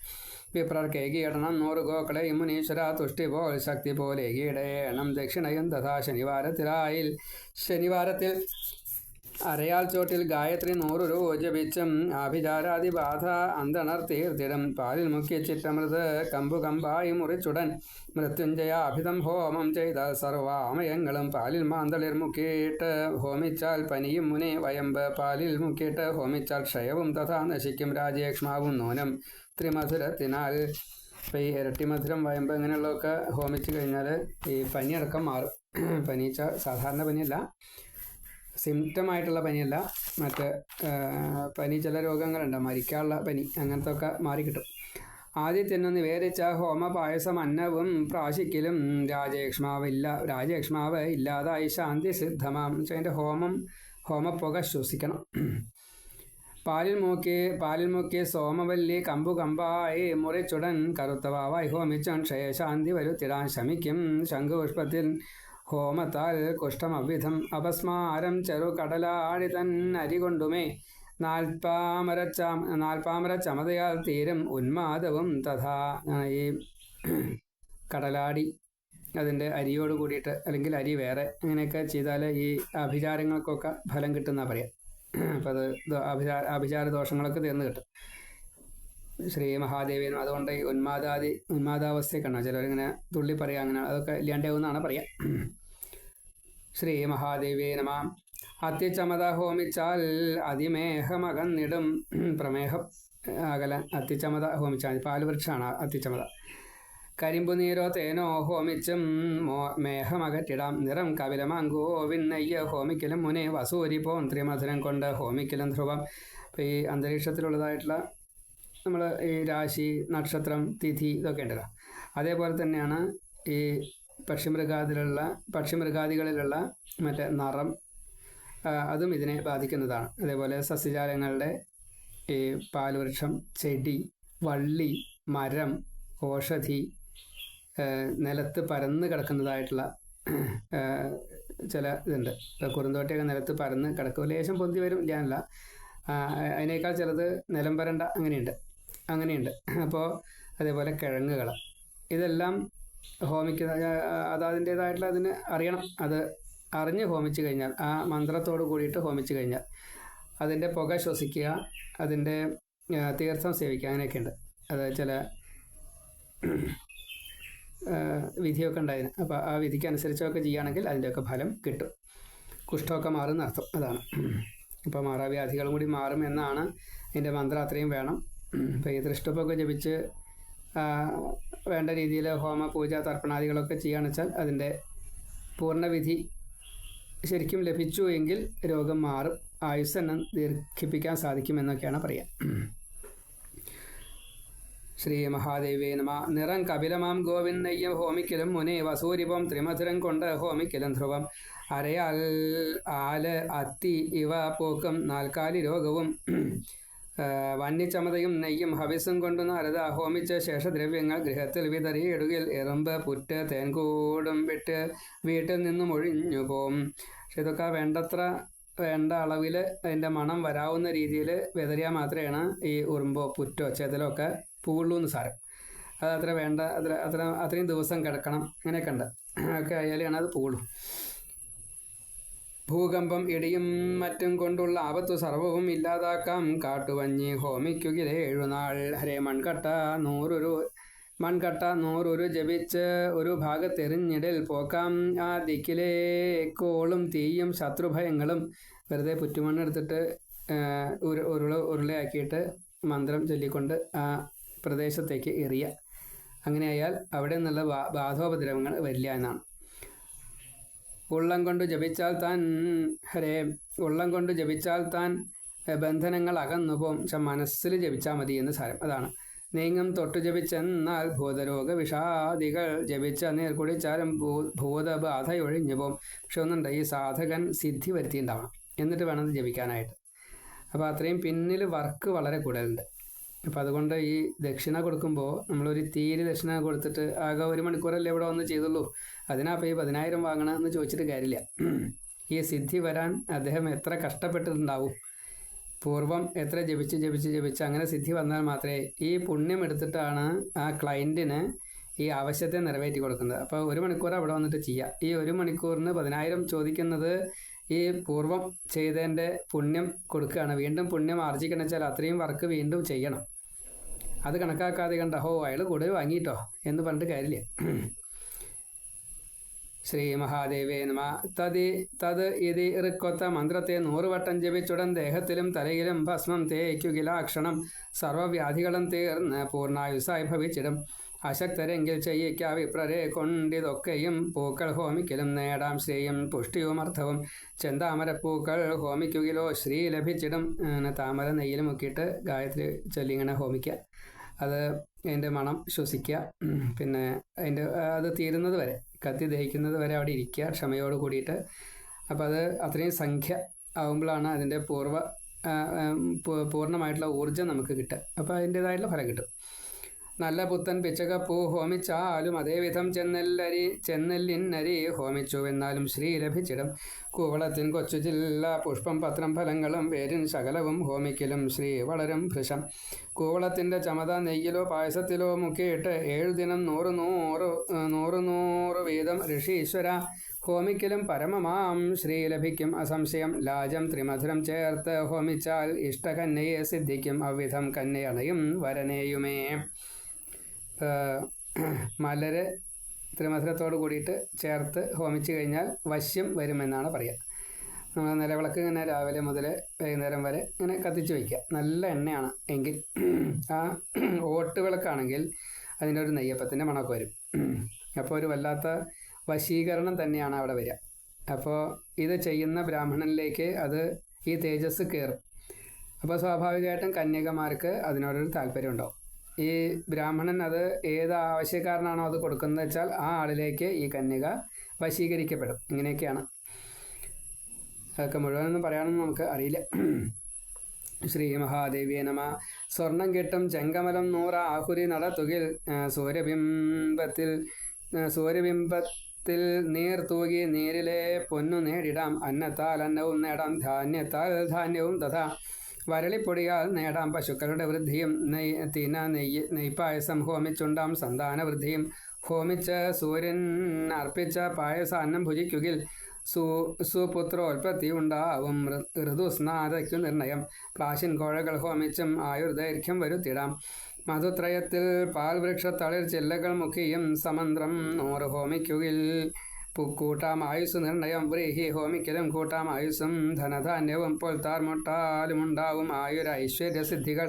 വിപ്രർക്കേകിയിടണം 100 ഗോക്കളെ മുനീശ്വര തുഷ്ടി പോൽ ശക്തി പോലെ കീടേണം. ദക്ഷിണയും തഥാ ശനിവാരത്തിൽ അരയാൽ ചോട്ടിൽ ഗായത്രി 100 രൂപ ജപിച്ചും ആഭിചാരാദി ബാധ അന്തണർ തീർത്തിടും. പാലിൽ മുക്കി ചിറ്റമൃത് കമ്പായി മുറിച്ചുടൻ മൃത്യുഞ്ജയ അഭിതം ഹോമം ചെയ്ത സർവാമയങ്ങളും. പാലിൽ മാന്തളിർ മുക്കിയിട്ട് ഹോമിച്ചാൽ പനിയും മുനെ വയമ്പ്. പാലിൽ മുക്കിയിട്ട് ഹോമിച്ചാൽ ക്ഷയവും തഥാ നശിക്കും രാജേക്ഷ്മാവും നൂനം ത്രിമധുരത്തിനാൽ. ഇപ്പം ഈ ഇരട്ടി മധുരം വയമ്പ് ഇങ്ങനെയുള്ളതൊക്കെ ഹോമിച്ച് കഴിഞ്ഞാൽ ഈ പനിയടക്കം മാറും. പനിച്ച സാധാരണ പനിയല്ല, സിംറ്റമായിട്ടുള്ള പനിയല്ല, മറ്റ് പനി ചില രോഗങ്ങളുണ്ട്, മരിക്കാനുള്ള പനി, അങ്ങനത്തെ ഒക്കെ മാറിക്കിട്ടും. ആദ്യത്തിനു നിവേദിച്ച ഹോമപായസം അന്നവും പ്രാശിക്കലും രാജേക്ഷ്മാവ് ഇല്ലാതായി ശാന്തി സിദ്ധമാം. അതിൻ്റെ ഹോമപ്പുക ശ്വസിക്കണം. പാലിൽ മുക്കി സോമവല്ലി കമ്പായി മുറിച്ചുടൻ കറുത്തവാവായി ഹോമിച്ചൻ ക്ഷയശാന്തി വരുത്തിടാൻ ശമിക്കും. ശംഖുപുഷ്പത്തിൽ ഹോമത്താൽ കുഷ്ഠമവിധം അപസ്മാരം ചെറുകടലാടി തൻ അരികൊണ്ടുമേ. നാൽപ്പാമര ചമതയാൽ തീരും ഉന്മാദവും തഥാ. ഈ കടലാടി അതിൻ്റെ അരിയോട് കൂടിയിട്ട്, അല്ലെങ്കിൽ അരി വേറെ, അങ്ങനെയൊക്കെ ചെയ്താൽ ഈ അഭിചാരങ്ങൾക്കൊക്കെ ഫലം കിട്ടുന്ന പറയാം. അപ്പം അത് അഭിചാര ദോഷങ്ങളൊക്കെ തീർന്നു കിട്ടും. ശ്രീ മഹാദേവിനും അതുകൊണ്ട് ഈ ഉന്മാദാവസ്ഥയൊക്കെയാണ് ചിലരിങ്ങനെ തുള്ളി പറയുക, അങ്ങനെ അതൊക്കെ ഇല്ലാണ്ടാവുമെന്നാണ് പറയാം. ശ്രീ മഹാദേവേ നമ. അത്തിച്ചമത ഹോമിച്ചാൽ അതിമേഹമകന്നിടും. പ്രമേഹം അകലാൻ അത്തിച്ചമത ഹോമിച്ചാൽ പാലുവൃക്ഷമാണ് അത്തിച്ചമത. കരിമ്പുനീരോ തേനോ ഹോമിച്ചും മേഹമകറ്റിടാം. നിറം കപിലമാങ്കോവിൻ നെയ്യ് ഹോമിക്കലും മുനെ വസൂരി പോം ത്രിമധുരം കൊണ്ട് ഹോമിക്കലും ധ്രുവം. അപ്പോൾ ഈ അന്തരീക്ഷത്തിലുള്ളതായിട്ടുള്ള നമ്മൾ ഈ രാശി, നക്ഷത്രം, തിഥി ഇതൊക്കെ ഉണ്ടല്ലോ, അതേപോലെ തന്നെയാണ് ഈ പക്ഷിമൃഗാദികളിലുള്ള മറ്റേ നിറം, അതും ഇതിനെ ബാധിക്കുന്നതാണ്. അതേപോലെ സസ്യജാലങ്ങളുടെ ഈ പാൽവൃക്ഷം, ചെടി, വള്ളി, മരം, ഓഷധി, നിലത്ത് പരന്ന് കിടക്കുന്നതായിട്ടുള്ള ചില ഇതുണ്ട്. കുറുന്തോട്ടിയൊക്കെ നിലത്ത് പരന്ന് കിടക്കും, ലേശം പൊന്തി വരും ഇല്ലാന്നല്ല, അതിനേക്കാൾ ചിലത് നിലം വരണ്ട, അങ്ങനെയുണ്ട്. അപ്പോൾ അതേപോലെ കിഴങ്ങുകൾ, ഇതെല്ലാം ഹോമിക്കുന്ന അതിൻ്റേതായിട്ടുള്ള അതിന് അറിയണം. അത് അറിഞ്ഞ് ഹോമിച്ച് കഴിഞ്ഞാൽ, ആ മന്ത്രത്തോട് കൂടിയിട്ട് ഹോമിച്ച് കഴിഞ്ഞാൽ അതിൻ്റെ പുക ശ്വസിക്കുക, അതിൻ്റെ തീർത്ഥം സേവിക്കുക, അങ്ങനെയൊക്കെയുണ്ട്. അത് ചില വിധിയൊക്കെ ഉണ്ടായിരുന്നു. അപ്പോൾ ആ വിധിക്ക് അനുസരിച്ചൊക്കെ ചെയ്യുകയാണെങ്കിൽ അതിൻ്റെയൊക്കെ ഫലം കിട്ടും. കുഷ്ഠമൊക്കെ മാറുന്ന അർത്ഥം അതാണ്. ഇപ്പോൾ മാറാവ്യാധികളും കൂടി മാറും എന്നാണ് ഇതിൻ്റെ മന്ത്രം. അത്രയും വേണം. ഇപ്പോൾ ഈ ദൃഷ്ടപ്പൊക്കെ ജപിച്ച് വേണ്ട രീതിയിൽ ഹോമ, പൂജ, തർപ്പണാദികളൊക്കെ ചെയ്യുകയാണെന്ന് വെച്ചാൽ അതിൻ്റെ പൂർണ്ണവിധി ശരിക്കും ലഭിച്ചു എങ്കിൽ രോഗം മാറും, ആയുസ്സെണ്ണം ദീർഘിപ്പിക്കാൻ സാധിക്കുമെന്നൊക്കെയാണ് പറയുക. ശ്രീ മഹാദേവേ നമ. നിറം കപിലമാം ഗോവിൻ നെയ്യം ഹോമിക്കലും മുനെ വസൂരിപം ത്രിമധുരം കൊണ്ട് ഹോമിക്കലും ധ്രുവം. അരയാൽ, ആല്, അത്തി ഇവ പോക്കും 4 കാലി രോഗവും. വന്യച്ചമതയും നെയ്യും ഹവിസും കൊണ്ടു നാരദ ഹോമിച്ച ശേഷദ്രവ്യങ്ങൾ ഗൃഹത്തിൽ വിതറിയിടുകിൽ എറുമ്പ്, പുറ്റ്, തേൻകൂടും വിട്ട് വീട്ടിൽ നിന്നും ഒഴിഞ്ഞു പോവും. പക്ഷെ ഇതൊക്കെ വേണ്ട അളവിൽ അതിൻ്റെ മണം വരാവുന്ന രീതിയിൽ വിതറിയാൽ മാത്രമേ ഈ ഉറുമ്പോ പുറ്റോ ചെതലോ ഒക്കെ പൂവുള്ളൂ എന്ന് സാരം. അത് അത്രയും ദിവസം കിടക്കണം, അങ്ങനെയൊക്കെ ഉണ്ട്. ഒക്കെ ആയാലാണ് അത് പൂവുള്ളൂ. ഭൂകമ്പം, ഇടിയും മറ്റും കൊണ്ടുള്ള ആപത്തു സർവവും ഇല്ലാതാക്കാം. കാട്ടുവഞ്ഞി ഹോമിക്കുകിലേ 7 നാൾ. ഹരേ മൺകട്ട 100 ജപിച്ച് ഒരു ഭാഗത്തെറിഞ്ഞിടൽ പോക്കാം. ആ ദിക്കിലേക്കോളും തീയും ശത്രുഭയങ്ങളും. വെറുതെ പുറ്റുമണ്ണെടുത്തിട്ട് ഉരുളയാക്കിയിട്ട് മന്ത്രം ചൊല്ലിക്കൊണ്ട് ആ പ്രദേശത്തേക്ക് എറിയുക. അങ്ങനെയായാൽ അവിടെ നിന്നുള്ള ബാധോപദ്രവങ്ങൾ വരില്ല എന്നാണ്. ഉള്ളം കൊണ്ട് ജപിച്ചാൽ താൻ ബന്ധനങ്ങൾ അകന്നുപോം. മനസ്സിൽ ജപിച്ചാൽ മതി എന്ന് സാരം. അതാണ് നീങ്ങും തൊട്ടു ജപിച്ചെന്നാൽ ഭൂതരോഗ വിഷാദികൾ ജപിച്ച നീർ കുടിച്ചാലും ഭൂതബാധയൊഴിഞ്ഞു പോം. പക്ഷെ ഒന്നുണ്ട്, ഈ സാധകൻ സിദ്ധി വരുത്തിയിട്ടുണ്ടാവണം, എന്നിട്ട് വേണം ജപിക്കാനായിട്ട്. അപ്പോൾ അത്രയും പിന്നിൽ വർക്ക് വളരെ കൂടുതലുണ്ട്. അപ്പം അതുകൊണ്ട് ഈ ദക്ഷിണ കൊടുക്കുമ്പോൾ നമ്മളൊരു തീരെ ദക്ഷിണ കൊടുത്തിട്ട് ആകെ 1 മണിക്കൂറല്ലേ ഇവിടെ വന്ന് ചെയ്തുള്ളൂ, അതിനാപ്പോൾ ഈ 10,000 വാങ്ങണമെന്ന് ചോദിച്ചിട്ട് കാര്യമില്ല. ഈ സിദ്ധി വരാൻ അദ്ദേഹം എത്ര കഷ്ടപ്പെട്ടിട്ടുണ്ടാവും, പൂർവം എത്ര ജപിച്ച് അങ്ങനെ സിദ്ധി വന്നാൽ മാത്രമേ ഈ പുണ്യം എടുത്തിട്ടാണ് ആ ക്ലയൻറ്റിന് ഈ ആവശ്യത്തെ നിറവേറ്റി കൊടുക്കുന്നത്. അപ്പോൾ 1 മണിക്കൂർ അവിടെ വന്നിട്ട് ചെയ്യുക. ഈ 1 മണിക്കൂറിന് 10,000 ചോദിക്കുന്നത് ഈ പൂർവം ചെയ്തതിൻ്റെ പുണ്യം കൊടുക്കുകയാണ്. വീണ്ടും പുണ്യം ആർജിക്കണം വെച്ചാൽ അത്രയും വർക്ക് വീണ്ടും ചെയ്യണം. അത് കണക്കാക്കാതെ കണ്ട അയാൾ കൂടുതൽ വാങ്ങിയിട്ടോ എന്ന് പറഞ്ഞിട്ട് കാര്യമില്ല. ശ്രീ മഹാദേവേ നമ. തത് ഇതി ഋക്കൊത്ത മന്ത്രത്തെ 100 വട്ടം ജപിച്ചുടൻ ദേഹത്തിലും തലയിലും ഭസ്മം തേക്കുകിലാക്ഷണം സർവ്വവ്യാധികളും തീർന്ന് പൂർണ്ണായുസായി ഭവിച്ചിടും. അശക്തരെങ്കിൽ ചെയ്യിക്ക വിപ്രരെ കൊണ്ടിതൊക്കെയും പൂക്കൾ ഹോമിക്കലും നേടാം ശ്രീയും പുഷ്ടിയും അർത്ഥവും. ചെന്താമരപ്പൂക്കൾ ഹോമിക്കുകിലോ ശ്രീ ലഭിച്ചിടും. താമര നെയ്യിൽ മുക്കിയിട്ട് ഗായത്രി ചൊല്ലി ഇങ്ങനെ ഹോമിക്കുക. അത് അതിൻ്റെ മണം ശ്വസിക്കുക. പിന്നെ അത് തീരുന്നത് വരെ, കത്തി ദഹിക്കുന്നത് വരെ അവിടെ ഇരിക്കുക ക്ഷമയോട് കൂടിയിട്ട്. അപ്പോൾ അത് അത്രയും സംഖ്യ ആകുമ്പോഴാണ് അതിൻ്റെ പൂർണ്ണമായിട്ടുള്ള ഊർജ്ജം നമുക്ക് കിട്ടുക. അപ്പോൾ അതിൻ്റേതായിട്ടുള്ള ഫലം കിട്ടും. നല്ല പുത്തൻ പിച്ചകപ്പൂ ഹോമിച്ചാലും അതേവിധം ചെന്നെല്ലിന്നരി ഹോമിച്ചുവെന്നാലും ശ്രീ ലഭിച്ചിടും. കൂവളത്തിൻ കൊച്ചു ജില്ല പുഷ്പം പത്രം ഫലങ്ങളും വേരിൻ ശകലവും ഹോമിക്കലും ശ്രീ വളരും ഭൃശം. കൂവളത്തിൻ്റെ ചമത നെയ്യിലോ പായസത്തിലോ മുക്കിയിട്ട് 7 ദിനം 100 വീതം ഋഷീശ്വര ഹോമിക്കലും പരമമാം ശ്രീ ലഭിക്കും അസംശയം. ലാജം ത്രിമധുരം ചേർത്ത് ഹോമിച്ചാൽ ഇഷ്ടകന്യയെ സിദ്ധിക്കും. അവിധം കന്യയണയും വരനെയുമേ. മലര് ത്രിമധുരത്തോട് കൂടിയിട്ട് ചേർത്ത് ഹോമിച്ച് കഴിഞ്ഞാൽ വശ്യം വരുമെന്നാണ് പറയുക. നമ്മൾ നിലവിളക്ക് ഇങ്ങനെ രാവിലെ മുതൽ വൈകുന്നേരം വരെ ഇങ്ങനെ കത്തിച്ച് വയ്ക്കുക. നല്ല എണ്ണയാണ് എങ്കിൽ, ആ ഓട്ടുവിളക്കാണെങ്കിൽ അതിൻ്റെ ഒരു നെയ്യപ്പത്തിൻ്റെ മണമൊക്കെ വരും. അപ്പോൾ ഒരു വല്ലാത്ത വശീകരണം തന്നെയാണ് അവിടെ വരിക. അപ്പോൾ ഇത് ചെയ്യുന്ന ബ്രാഹ്മണനിലേക്ക് അത് ഈ തേജസ് കയറും. അപ്പോൾ സ്വാഭാവികമായിട്ടും കന്യകമാർക്ക് അതിനോടൊരു താല്പര്യം ഉണ്ടാവും. ഈ ബ്രാഹ്മണൻ അത് ഏത് ആവശ്യക്കാരനാണോ അത് കൊടുക്കുന്നത് വെച്ചാൽ ആ ആളിലേക്ക് ഈ കന്യക വശീകരിക്കപ്പെടും. ഇങ്ങനെയൊക്കെയാണ്. അതൊക്കെ മുഴുവനൊന്നും പറയാനൊന്നും നമുക്ക് അറിയില്ല. ശ്രീ മഹാദേവിയെ നമ. സ്വർണം കിട്ടും ചെങ്കമലം 100 ആഹുരി നടത്തുകിൽ സൂര്യബിംബത്തിൽ നീർ തൂകി നീരിലെ പൊന്നു നേടിടാം. അന്നത്താൽ അന്നവും നേടാം, ധാന്യത്താൽ ധാന്യവും തഥാ. വരളിപ്പൊടിയാൽ നേടാം പശുക്കളുടെ വൃദ്ധിയും. നെയ്പായസം ഹോമിച്ചുണ്ടാം സന്താന വൃദ്ധിയും. ഹോമിച്ച് സൂര്യൻ അർപ്പിച്ച പായസാന്നം ഭുജിക്കുകിൽ സുപുത്രോൽപത്തി ഉണ്ടാവും. ഋതുസ്നാതയ്ക്കു നിർണയം. പ്രാശിൻ കോഴകൾ ഹോമിച്ചും ആയുർദൈർഘ്യം വരുത്തിടാം. മധുത്രയത്തിൽ പാൽ വൃക്ഷത്തളിർ ചില്ലകൾ മുഖിയും സമന്ത്രം 100 ഹോമിക്കുകിൽ കൂട്ടാം ആയുസ് നിർണയം. വ്രീഹി ഹോമിക്കലും കൂട്ടാം ആയുസ്സും. ധനധാന്യവും പൊൽത്താർ മുട്ടാലും ഉണ്ടാവും ആയുരൈശ്വര്യസിദ്ധികൾ.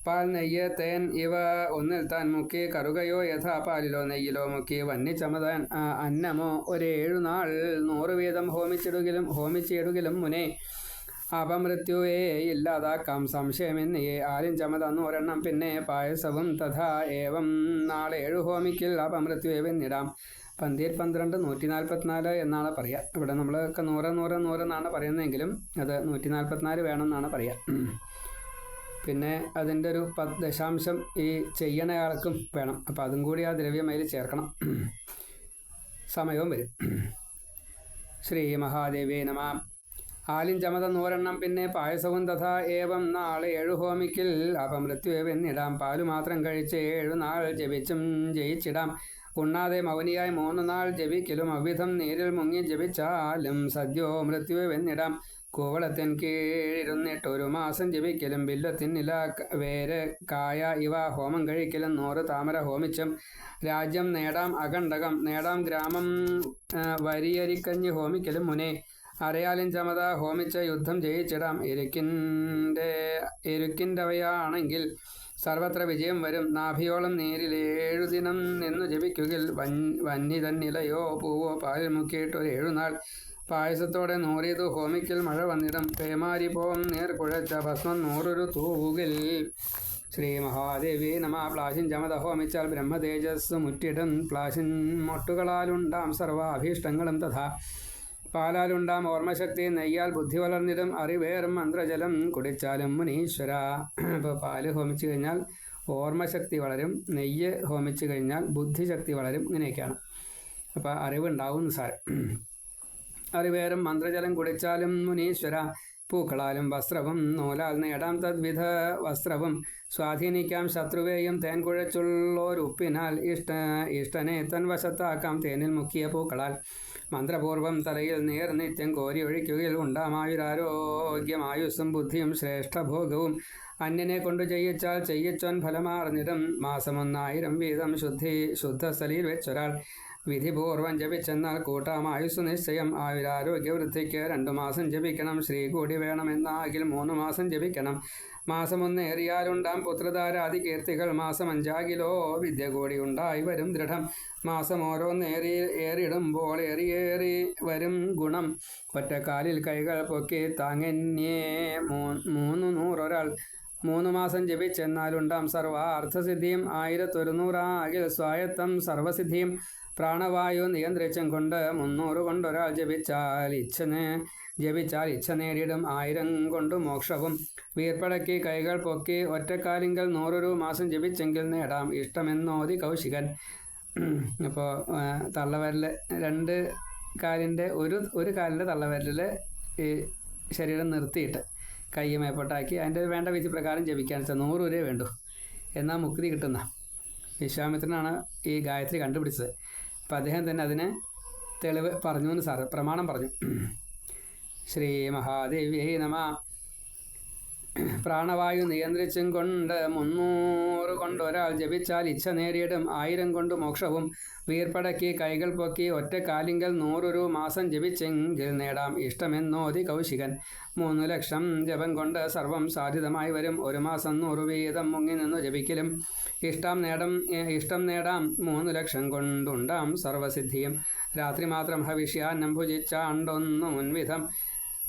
പാൽ നെയ്യ് തേൻ ഇവ ഒന്നിൽ താൻ മുക്കി കറുകയോ യഥാ പാലിലോ നെയ്യിലോ മുക്കി വന്നിച്ചമതാൻ അന്നമോ 7 നാൾ 100 വീതം ഹോമിച്ചിടുകിലും മുനെ. അപമൃത്യുവേ ഇല്ലാതാക്കാം സംശയമെന്നേ. ആലിൻ ചമത 100 പിന്നെ പായസവും തഥാ ഏവം നാളെ 7 ഹോമിക്കിൽ അപമൃത്യുവേ വെന്നിടാം. പന്തിയിൽ 12 144 എന്നാണ് പറയുക. ഇവിടെ നമ്മളൊക്കെ 100 എന്നാണ് പറയുന്നതെങ്കിലും അത് 144 വേണമെന്നാണ് പറയുക. പിന്നെ അതിൻ്റെ ഒരു 10 ഈ ചെയ്യണയാൾക്കും വേണം. അപ്പോൾ അതും കൂടി ആ ദ്രവ്യം അതിൽ ചേർക്കണം. സമയവും വരും. ശ്രീ മഹാദേവേ നമ. ആലിൻ ചമത 100 പിന്നെ പായസവും തഥാ ഏവം നാളെ 7 ഹോമിക്കിൽ അപമൃത്യുവെന്നിടാം. പാലു മാത്രം കഴിച്ച് 7 നാൾ ജപിച്ചും ജയിച്ചിടാം. ഉണ്ണാതെ മൗനിയായി 3 നാൾ ജപിക്കലും അവിധം നീരിൽ മുങ്ങി ജപിച്ചാലും സദ്യോ മൃത്യുവെന്നിടാം. കൂവളത്തിൻ കീഴിരുന്നിട്ട് 1 മാസം ജപിക്കലും ബില്ലത്തിൻ ഇല വേര് കായ ഇവ ഹോമം കഴിക്കലും 100 താമര ഹോമിച്ചും രാജ്യം നേടാം. അഖണ്ഡകം നേടാം ഗ്രാമം വരിയരിക്കഞ്ഞ് ഹോമിക്കലും മുനെ. അരയാലിൻ ചമത ഹോമിച്ച് യുദ്ധം ജയിച്ചിടാം. എരുക്കിൻ്റെവയാണെങ്കിൽ സർവത്ര വിജയം വരും. നാഭിയോളം നീരിൽ 7 ദിനം നിന്നു ജപിക്കുകിൽ വന്നി തന്നിലയോ പൂവോ പാലിൽ മുക്കിയിട്ട് 7 നാൾ പായസത്തോടെ നൂറിതു ഹോമിക്കൽ മഴ വന്നിടം പേമാരി പോം നീർക്കുഴച്ച ഭസ്മം നൂറൊരു തൂകിൽ. ശ്രീ മഹാദേവി നമ. പ്ലാശിൻ ചമത ഹോമിച്ചാൽ ബ്രഹ്മതേജസ് മുറ്റിടും. പ്ലാശിൻ മൊട്ടുകളാലുണ്ടാം സർവാഭീഷ്ടങ്ങളും തഥാ. പാലാലുണ്ടാം ഓർമ്മശക്തി. നെയ്യാൽ ബുദ്ധി വളർന്നിടും. അറിവേറും മന്ത്രജലം കുടിച്ചാലും മുനീശ്വര. ഇപ്പോൾ പാല് ഹോമിച്ചു കഴിഞ്ഞാൽ ഓർമ്മശക്തി വളരും, നെയ്യ് ഹോമിച്ചു കഴിഞ്ഞാൽ ബുദ്ധിശക്തി വളരും. ഇങ്ങനെയൊക്കെയാണ്. അപ്പോൾ അറിവുണ്ടാവും സാർ. അറിവേറും മന്ത്രജലം കുടിച്ചാലും മുനീശ്വര. പൂക്കളാലും വസ്ത്രവും നൂലാൽ നേടാം തദ്വിധ വസ്ത്രവും. സ്വാധീനിക്കാം ശത്രുവേയും തേൻ കുഴച്ചുള്ളോരുപ്പിനാൽ. ഇഷ്ടനെ തൻ വശത്താക്കാം തേനിൽ മുക്കിയ പൂക്കളാൽ. മന്ത്രപൂർവം തലയിൽ നീർ നിത്യം കോരി ഒഴിക്കുകയിൽ ഉണ്ടാമായുരാരോഗ്യമായുസ്സും ബുദ്ധിയും ശ്രേഷ്ഠഭോഗവും. അന്യനെ കൊണ്ടു ചെയ്യിച്ചാൽ ചെയ്യിച്ചോൻ ഫലമാർന്നിടും. മാസം 1000 വീതം ശുദ്ധസ്ഥലിയിൽ വെച്ചൊരാൾ വിധിപൂർവം ജപിച്ചെന്നാൽ കൂട്ടാമായുസ് നിശ്ചയം. ആയുരാരോഗ്യവൃദ്ധിക്ക് 2 മാസം ജപിക്കണം. ശ്രീ കൂടി വേണമെന്നാകിൽ 3 മാസം ജപിക്കണം. മാസം 1 ഏറിയാലുണ്ടാം പുത്രധാരാദി കീർത്തികൾ. മാസം 5 വിദ്യ കൂടി ഉണ്ടായി വരും ദൃഢം. മാസം ഓരോന്ന് ഏറിടുമ്പോൾ ഏറിയേറി വരും ഗുണം. ഒറ്റക്കാലിൽ കൈകൾ പൊക്കി താങ്ങന്യേ 300 ഒരാൾ 3 മാസം ജപിച്ചെന്നാലുണ്ടാം സർവാർത്ഥസിദ്ധിയും. 1100 സ്വായത്തം സർവസിദ്ധിയും. പ്രാണവായു നിയന്ത്രിച്ചും കൊണ്ട് 300 കൊണ്ടൊരാൾ ജപിച്ചാൽ ഇച്ഛ നേടിയിടും. 1000 കൊണ്ട് മോക്ഷവും. വീർപ്പടക്കി കൈകൾ പൊക്കി ഒറ്റക്കാലിങ്കൽ 100 മാസം ജപിച്ചെങ്കിൽ നേടാം ഇഷ്ടമെന്നോതി കൗശികൻ. അപ്പോൾ തള്ളവരൽ 2 കാലിൻ്റെ ഒരു കാലിൻ്റെ തള്ളവരലിൽ ഈ ശരീരം നിർത്തിയിട്ട് കൈ മേപ്പോട്ടാക്കി അതിൻ്റെ വേണ്ട വിധി പ്രകാരം ജപിക്കാൻ വെച്ചാൽ 100 രൂപയെ വേണ്ടു. എന്നാൽ മുക്തി കിട്ടുന്ന വിശ്വാമിത്രനാണ് ഈ ഗായത്രി കണ്ടുപിടിച്ചത്. അപ്പം അദ്ദേഹം തന്നെ അതിന് തെളിവ് പറഞ്ഞു എന്ന് സാറ് പ്രമാണം പറഞ്ഞു. ശ്രീ മഹാദേവ്യേ നമ. പ്രാണവായു നിയന്ത്രിച്ചും കൊണ്ട് 300 കൊണ്ടൊരാൾ ജപിച്ചാൽ ഇച്ഛ നേടിയിടും. 1000 കൊണ്ട് മോക്ഷവും. വീർപ്പടക്കി കൈകൾ പൊക്കി ഒറ്റക്കാലിങ്കൽ 100 മാസം ജപിച്ചെങ്കിൽ നേടാം ഇഷ്ടമെന്നോതി കൗശികൻ. 3 ലക്ഷം ജപം കൊണ്ട് സർവം സാധിതമായി വരും. 1 മാസം 100 വീതം മുങ്ങി നിന്നു ജപിക്കലും ഇഷ്ടം നേടാം. 3 ലക്ഷം കൊണ്ടുണ്ടാം സർവസിദ്ധിയും. രാത്രി മാത്രം ഹവിഷ്യാന്നം ഭുജിച്ചാണ്ടൊന്നു മുൻവിധം.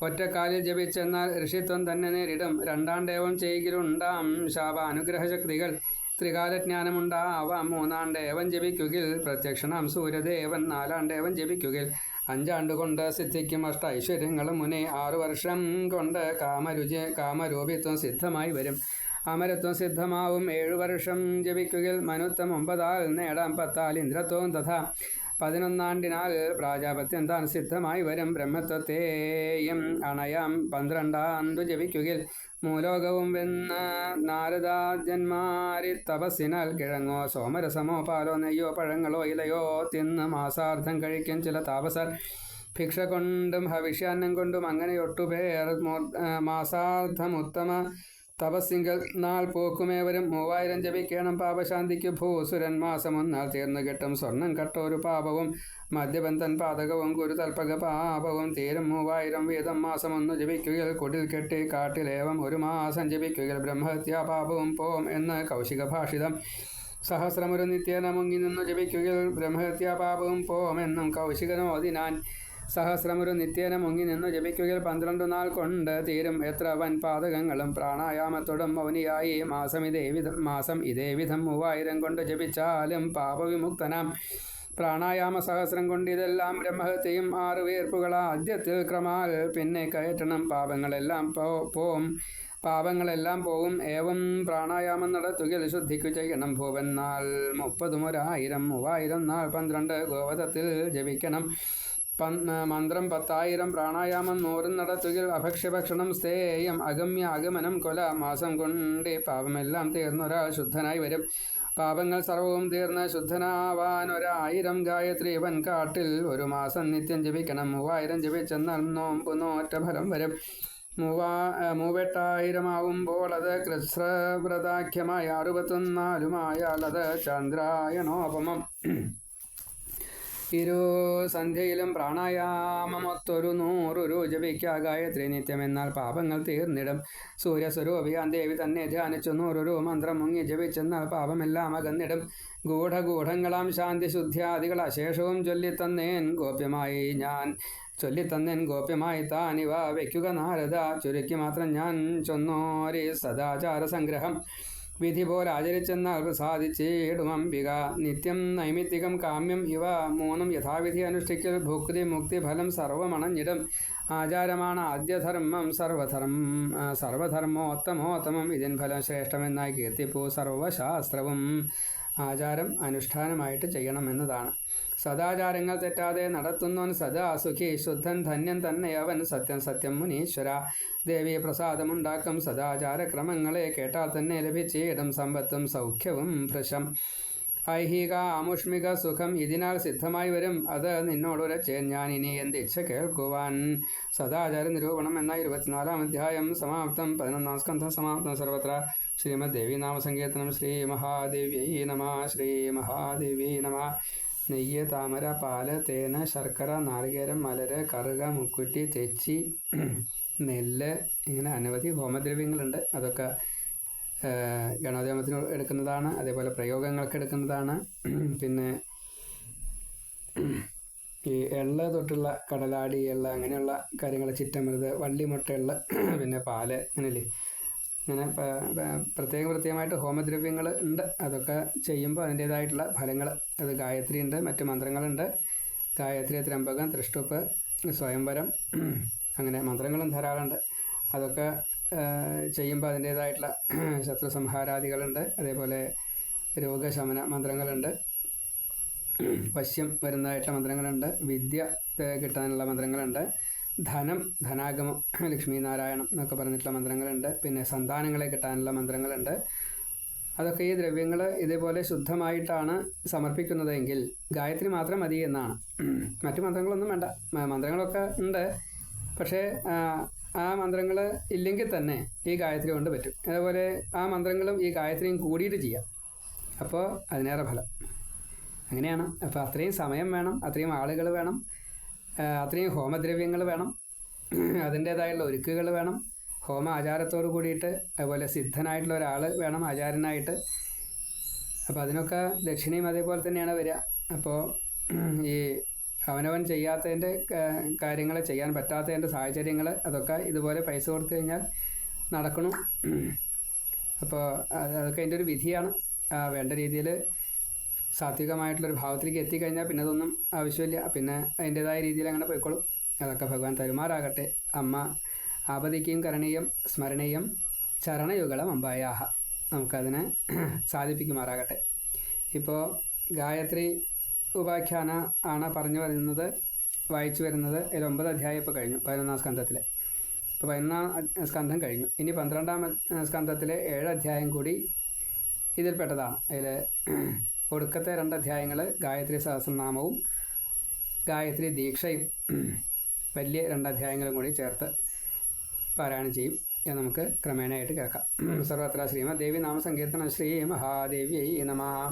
ഒറ്റക്കാലിൽ ജപിച്ചെന്നാൽ ഋഷിത്വം തന്നെ നേരിടും. 2 ദേവം ചെയ്യലുണ്ടാം ശാപാനുഗ്രഹശക്തികൾ. ത്രികാലജ്ഞാനമുണ്ടാവാം 3 ദേവം ജപിക്കുകിൽ. പ്രത്യക്ഷനാം സൂര്യദേവൻ 4 ദേവം ജപിക്കുകിൽ. 5 കൊണ്ട് സിദ്ധിക്കും ഐശ്വര്യങ്ങളും മുനെ. 6 വർഷം കൊണ്ട് കാമരൂപിത്വം സിദ്ധമായി വരും. അമരത്വം സിദ്ധമാവും 7 വർഷം ജപിക്കുകിൽ. മനുത്വം 9 നേടാം. 10 ഇന്ദ്രത്വവും തഥാ. 11 പ്രാജാപത്യം താൻ സിദ്ധമായി വരും. ബ്രഹ്മത്വത്തെയും അണയാം 12 ജപിക്കുകിൽ. മൂലോകവും വെന്ന് നാരദാജന്മാരി തപസ്സിനാൽ. കിഴങ്ങോ സോമരസമോ പാലോ നെയ്യോ പഴങ്ങളോ ഇലയോ തിന്ന് മാസാർത്ഥം കഴിക്കും ചില താപസർ. ഭിക്ഷ കൊണ്ടും ഹവിഷ്യാന്നം കൊണ്ടും അങ്ങനെ 8 പേർ മാസാർത്ഥമുത്തമ തപസ്സിങ്കൽ നാൾ പോക്കുമേവരും. 3000 ജപിക്കണം പാപശാന്തിക്ക്. ഭൂസുരൻ മാസം 1 തീർന്നു കിട്ടും. സ്വർണം കട്ടൊരു പാപവും മദ്യബന്ധൻ പാതകവും ഗുരുതൽപക പാപവും തീരും. 3000 വീതം മാസം 1 ജപിക്കുകയിൽ. കുടിൽ കെട്ടി കാട്ടിലേവം 1 മാസം ജപിക്കുകയിൽ. ബ്രഹ്മഹത്യാ പാപവും പോം എന്ന് കൗശിക ഭാഷിതം. സഹസ്രമൊരു നിത്യേന മുങ്ങി നിന്നു ജപിക്കുകയിൽ. ബ്രഹ്മഹത്യാ പാപവും പോമെന്നും കൗശികനോദിനാൻ. സഹസ്രമൊരു നിത്യേന മുങ്ങി നിന്നു ജപിക്കുകയിൽ. 12 നാൾ കൊണ്ട് തീരും എത്ര വൻ പാതകങ്ങളും. പ്രാണായാമത്തോടും മൗനിയായി മാസം ഇതേവിധം 3000 കൊണ്ട് ജപിച്ചാലും പാപവിമുക്തനാം. പ്രാണായാമ സഹസ്രം കൊണ്ട് ഇതെല്ലാം ബ്രഹ്മഹത്യയും. 6 വീർപ്പുകൾ ആദ്യത്തിൽ ക്രമാൽ പിന്നെ കയറ്റണം. പാപങ്ങളെല്ലാം പോവും. ഏവം പ്രാണായാമം നടത്തുകിൽ ശുദ്ധിക്കു ചെയ്യണം. ഭൂവന്നാൽ 30 1000 3000 നാൾ 12 ഗോവധത്തിൽ ജപിക്കണം. മന്ത്രം 10,000 പ്രാണായാമം 100 നടത്തുകിൽ. അഭക്ഷ്യഭക്ഷണം സ്ഥേയം അഗമ്യ അഗമനം കൊല. മാസം കൊണ്ട് പാപമെല്ലാം തീർന്നൊരാൾ ശുദ്ധനായി വരും. പാപങ്ങൾ സർവവും തീർന്ന് ശുദ്ധനാവാൻ 1000 ഗായത്രി വൻ കാട്ടിൽ 1 മാസം നിത്യം ജപിക്കണം. 3000 ജപിച്ചെന്നാൽ നോമ്പ് നോറ്റ ഫലം വരും. 38,000 ആവുമ്പോൾ അത് കൃത്സ്രവ്രതാഖ്യമായ 64 അത് ചന്ദ്രായണോപമം. ഇരു സന്ധ്യയിലും പ്രാണായാമമൊത്തൊരു 100 ജപിക്ക ഗായത്രി നിത്യമെന്നാൽ പാപങ്ങൾ തീർന്നിടും. സൂര്യസ്വരൂപിയാൻ ദേവി തന്നെ ധ്യാനിച്ചു 100 മന്ത്രം മുങ്ങി ജപിച്ചെന്നാൽ പാപമെല്ലാം അകന്നിടും. ഗൂഢഗൂഢങ്ങളാം ശാന്തി ശുദ്ധ്യാദികൾ അശേഷവും ചൊല്ലിത്തന്നേൻ ഗോപ്യമായി താനിവ വയ്ക്കുക നാരദ. ചുരുക്കി മാത്രം ഞാൻ ചൊന്നോരി സദാചാര സംഗ്രഹം. വിധി പോലെ ആചരിച്ചെന്നാൽ പ്രസാദിച്ചിടുമംബിക. നിത്യം നൈമിത്തികം കാമ്യം ഇവ 3 യഥാവിധി അനുഷ്ഠിക്കൽ ഭുക്തി മുക്തി ഫലം സർവമണഞ്ഞിടും. ആചാരമാണ് ആദ്യധർമ്മം സർവധർമ്മോത്തമോത്തമം. ഇതിൻ ഫലം ശ്രേഷ്ഠമെന്നായി കീർത്തിപ്പൂ സർവശാസ്ത്രവും. ആചാരം അനുഷ്ഠാനമായിട്ട് ചെയ്യണമെന്നതാണ്. സദാചാരങ്ങൾ തെറ്റാതെ നടത്തുന്നവൻ സദാ സുഖി ശുദ്ധൻ ധന്യൻ തന്നെ അവൻ. സത്യം മുനീശ്വര. ദേവി പ്രസാദമുണ്ടാക്കും സദാചാരക്രമങ്ങളെ കേട്ടാൽ തന്നെ ലഭിച്ചിടും സമ്പത്തും സൗഖ്യവും ഭൃശം. ഐഹിക ആമുഷ്മിക സുഖം ഇതിനാൽ സിദ്ധമായി വരും. അത് നിന്നോടുരച്ചേൻ ഞാൻ ഇനി എന്തിച്ഛ കേൾക്കുവാൻ. സദാചാര നിരൂപണം എന്ന 24-ാം അധ്യായം സമാപ്തം. 11-ാം സ്കന്ധം സമാപ്തം. സർവത്ര ശ്രീമദ് ദേവീ നാമസങ്കീർത്തനം. ശ്രീ മഹാദേവ്യൈ നമഃ. ശ്രീ മഹാദേവ്യൈ നമഃ. നെയ്യ്, താമര, പാല്, തേന്, ശർക്കര, നാളികേരം, മലര്, കറുക, മുക്കുറ്റി, തെച്ചി, നെല്ല്, ഇങ്ങനെ അനവധി ഹോമദ്രവ്യങ്ങളുണ്ട്. അതൊക്കെ ഗണോദ്യമത്തിന് എടുക്കുന്നതാണ്. അതേപോലെ പ്രയോഗങ്ങൾക്ക് എടുക്കുന്നതാണ്. പിന്നെ ഈ എള്ള തൊട്ടുള്ള കടലാടി എള്ള അങ്ങനെയുള്ള കാര്യങ്ങൾ, ചിറ്റമൃത്, വള്ളിമുട്ട എള്ള, പിന്നെ പാല്, അങ്ങനെയല്ലേ. അങ്ങനെ പ്രത്യേകമായിട്ട് ഹോമദ്രവ്യങ്ങൾ ഉണ്ട്. അതൊക്കെ ചെയ്യുമ്പോൾ അതിൻ്റേതായിട്ടുള്ള ഫലങ്ങൾ. അത് ഗായത്രി ഉണ്ട്, മറ്റു മന്ത്രങ്ങളുണ്ട്. ഗായത്രി, ത്രംബകം, തൃഷ്ടുപ്പ്, സ്വയംവരം, അങ്ങനെ മന്ത്രങ്ങളും ധാരാളമുണ്ട്. അതൊക്കെ ചെയ്യുമ്പോൾ അതിൻ്റേതായിട്ടുള്ള ശത്രു സംഹാരാദികളുണ്ട്. അതേപോലെ രോഗശമന മന്ത്രങ്ങളുണ്ട്. വശ്യം വരുന്നതായിട്ടുള്ള മന്ത്രങ്ങളുണ്ട്. വിദ്യ കിട്ടാനുള്ള മന്ത്രങ്ങളുണ്ട്. ധനാഗമം, ലക്ഷ്മി നാരായണം എന്നൊക്കെ പറഞ്ഞിട്ടുള്ള മന്ത്രങ്ങളുണ്ട്. പിന്നെ സന്താനങ്ങളെ കിട്ടാനുള്ള മന്ത്രങ്ങളുണ്ട്. അതൊക്കെ ഈ ദ്രവ്യങ്ങൾ ഇതേപോലെ ശുദ്ധമായിട്ടാണ് സമർപ്പിക്കുന്നതെങ്കിൽ ഗായത്രി മാത്രം മതി എന്നാണ്. മറ്റു മന്ത്രങ്ങളൊന്നും വേണ്ട. മന്ത്രങ്ങളൊക്കെ ഉണ്ട്, പക്ഷേ ആ മന്ത്രങ്ങൾ ഇല്ലെങ്കിൽ തന്നെ ഈ ഗായത്രി കൊണ്ട് പറ്റും. അതേപോലെ ആ മന്ത്രങ്ങളും ഈ ഗായത്രിയും കൂടിയിട്ട് ചെയ്യാം. അപ്പോൾ അതിനേറെ ഫലം. അങ്ങനെയാണ്. അപ്പോൾ അത്രയും സമയം വേണം, അത്രയും ആളുകൾ വേണം, അത്രയും ഹോമദ്രവ്യങ്ങൾ വേണം, അതിൻ്റേതായുള്ള ഒരുക്കുകൾ വേണം. ഹോമ ആചാരത്തോട് കൂടിയിട്ട് അതുപോലെ സിദ്ധനായിട്ടുള്ള ഒരാൾ വേണം ആചാര്യനായിട്ട്. അപ്പോൾ അതിനൊക്കെ ദക്ഷിണയും അതേപോലെ തന്നെയാണ് വരിക. അപ്പോൾ ഈ അവനവൻ ചെയ്യാത്തതിൻ്റെ കാര്യങ്ങൾ, ചെയ്യാൻ പറ്റാത്തതിൻ്റെ സാഹചര്യങ്ങൾ, അതൊക്കെ ഇതുപോലെ പൈസ കൊടുത്തു കഴിഞ്ഞാൽ നടക്കണം. അപ്പോൾ അതൊക്കെ അതിൻ്റെ ഒരു വിധിയാണ്. വേണ്ട രീതിയിൽ സാത്വികമായിട്ടുള്ളൊരു ഭാവത്തിലേക്ക് എത്തിക്കഴിഞ്ഞാൽ പിന്നെ അതൊന്നും ആവശ്യമില്ല. പിന്നെ അതിൻ്റേതായ രീതിയിൽ അങ്ങനെ പോയിക്കോളും. അതൊക്കെ ഭഗവാൻ തരുമാറാകട്ടെ. അമ്മ ആപതിക്കും കരണീയം സ്മരണീയം ചരണയുഗളം അമ്പായാഹ. നമുക്കതിനെ സാധിപ്പിക്കുമാറാകട്ടെ. ഇപ്പോൾ ഗായത്രി ഉപാഖ്യാന ആണ് പറഞ്ഞു വരുന്നത്, വായിച്ചു വരുന്നത്. അതിൽ 9 അധ്യായം ഇപ്പോൾ കഴിഞ്ഞു 11-ാം സ്കന്ധത്തിൽ. ഇപ്പോൾ 11-ാം സ്കന്ധം കഴിഞ്ഞു. ഇനി 12-ാം സ്കന്ധത്തിലെ 7 അധ്യായം കൂടി ഇതിൽപ്പെട്ടതാണ്. അതിൽ ഒടുക്കത്തെ 2 അധ്യായങ്ങൾ ഗായത്രി സഹസ്രനാമവും ഗായത്രി ദീക്ഷയും വലിയ 2 അധ്യായങ്ങളും കൂടി ചേർത്ത് പാരായണം ചെയ്യും. നമുക്ക് ക്രമേണയായിട്ട് കേൾക്കാം. സർവത്ര ശ്രീമദ് ദേവി നാമസങ്കീർത്തനം. ശ്രീ മഹാദേവ്യൈ നമഃ.